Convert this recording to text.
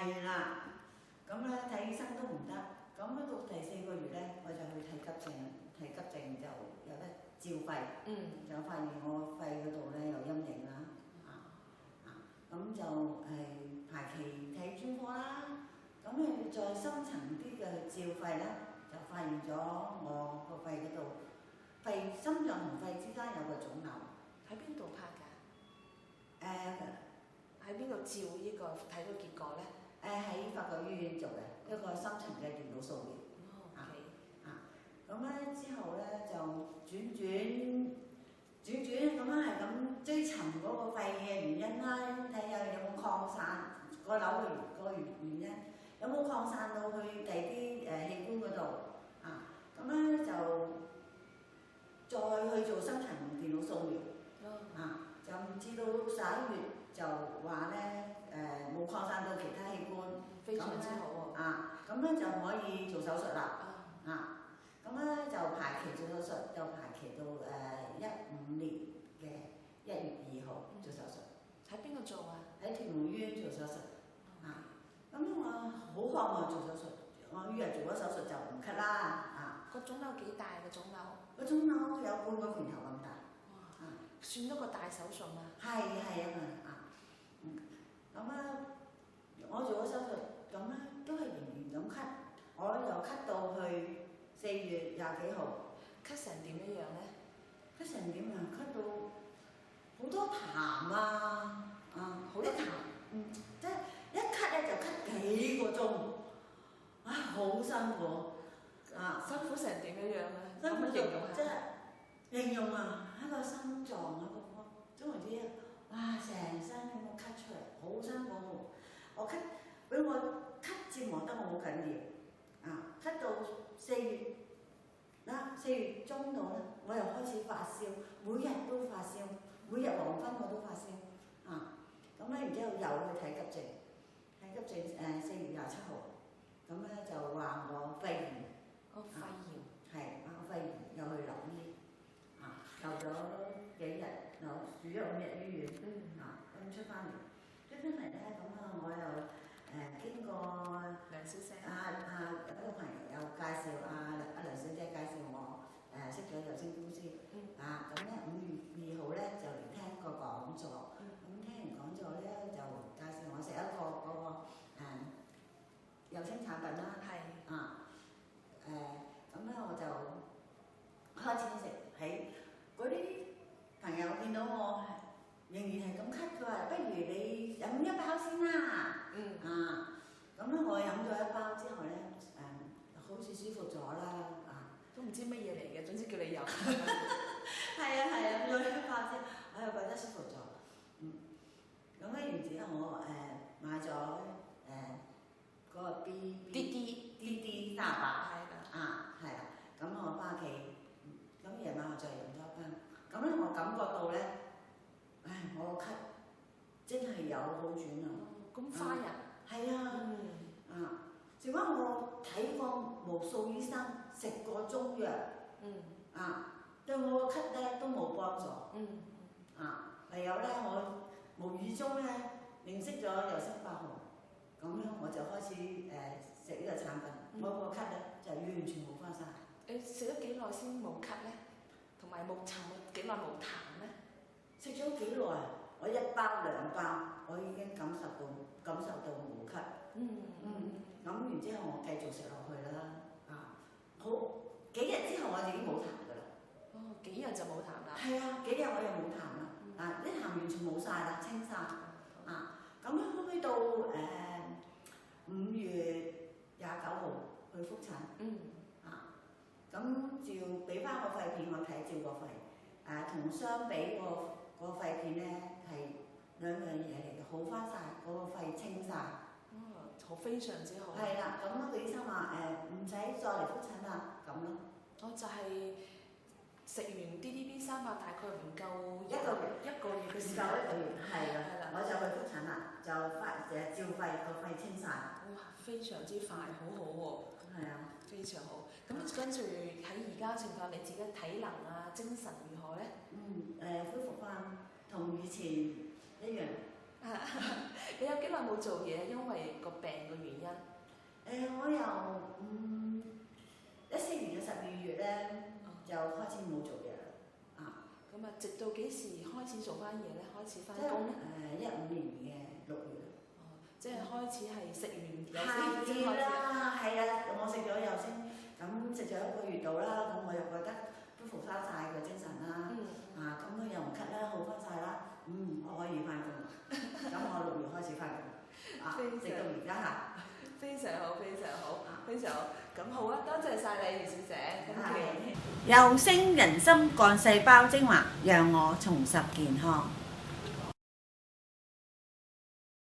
係啦，咁咧睇醫生都唔得，咁到第4個月咧，我就去睇急症，睇急症就有得照肺，就發現我肺嗰度咧有陰影啦，咁就排期睇專科啦，咁再深層啲嘅照肺咧，就發現咗我個肺嗰度，心臟同肺之間有個腫瘤。喺邊度拍㗎？喺邊度照呢個睇個結果咧？喺法國醫院做嘅一個深層嘅電腦掃描。咁咧之後咧就轉咁樣係咁追尋嗰個肺嘅原因啦，睇下有冇擴散個瘤嘅原因，有冇擴散到去第啲器官嗰度咁咧就再去做深層電腦掃描。就唔知到11月就話咧冇擴散到其他器官，非常之好喎。咁咧就可以做手術啦。咁咧就排期做手術，就排期到15年嘅1月2號做手術。喺邊度做啊？喺屯門醫院做手術。咁我好渴望做手術，我以為做咗手術就唔咳啦。個腫瘤幾大嘅腫瘤？個腫瘤有半個拳頭咁大。算一個大手術嘛？係咁我做咗手術，咁咧都係仍然咁咳，我又咳到去4月20幾號。咳成點樣咧？咳成點啊？咳到好多痰好多痰，即係一咳咧就咳幾個鐘，好辛苦。辛苦成點樣咧？辛苦形容即係形容一個心臟總言之，成身咁樣咳出嚟，好辛苦。俾我咳折磨得我好緊要。咳到4月中度咧，我又開始發燒，每日都發燒，每日黃昏我都發燒。咁咧然之後又去睇急症，4月27號，咁咧就話我肺炎。肺炎。係肺炎又去留醫。留咗幾日，住咗5日醫院，咁出翻嚟咧，我又經過梁小姐，有一個朋友又介紹梁小姐介紹我識咗有聲公司，咁咧5月2號咧就嚟聽個講座，咁聽完講座咧就介紹我食一個嗰個有聲產品啦，咁咧我就開始食喺嗰啲朋友見到我仍然係咁咳，佢話不如你飲一包先啦。咁咧我飲咗一包之後咧，好似舒服咗啦。都唔知乜嘢嚟嘅，總之叫你飲。係飲咗一包先，我又覺得舒服咗。咁咧然之後我買咗嗰個 DD 38。係啦。咁我翻屋企，咁夜晚我再飲多一包。咁咧我感覺到咧，我個咳真係有好轉啊！咁花人係事關我睇過無數醫生，食過中藥，對我個咳咧都冇幫助。唯有咧我無意中咧認識咗有聲8號，咁樣我就開始食呢個產品，我個咳咧就完全冇翻晒。你食咗幾耐先冇咳咧？同埋冇幾耐冇痰咧？食咗幾耐？我1包2包，我已經感受到冇咳。咁然之後我繼續食落去啦。好幾日之後我已經冇痰㗎啦。幾日就冇痰啦？係幾日我又冇痰啦。啲痰完全冇晒啦，清晒。咁樣去到5月29號去覆診。咁照俾翻個肺片我睇，照個肺，同相比個肺片咧係兩樣嘢嚟嘅，好翻晒，個肺清晒。好非常之好。係啦，咁個醫生話唔使再嚟覆診啦，咁咯。就係食完 DDB38大概唔夠一個月嘅時間。唔夠1個月，係啦，我就去覆診啦，就照肺，個肺清晒。非常之快，好好喎。非常好。咁跟住喺而家情況，你自己體能精神如何咧？恢復翻同以前一樣。你有幾耐冇做嘢？因為個病嘅原因。我由14年嘅12月咧就開始冇做嘢啦。咁啊，直到幾時開始做翻嘢咧？開始翻即係工咧15年嘅6月。即係開始係食完有係啦，係啊，我食咗有先，咁食咗1個月度啦，咁我又覺得都復翻晒個精神啦。咁佢又唔咳啦，好翻晒啦，我可以翻工啦。咁我6月開始翻工，直到而家嚇。非常好，非常好，非常好。咁好啊，多謝晒你，余小姐。又升人參幹細胞精華，讓我重拾健康。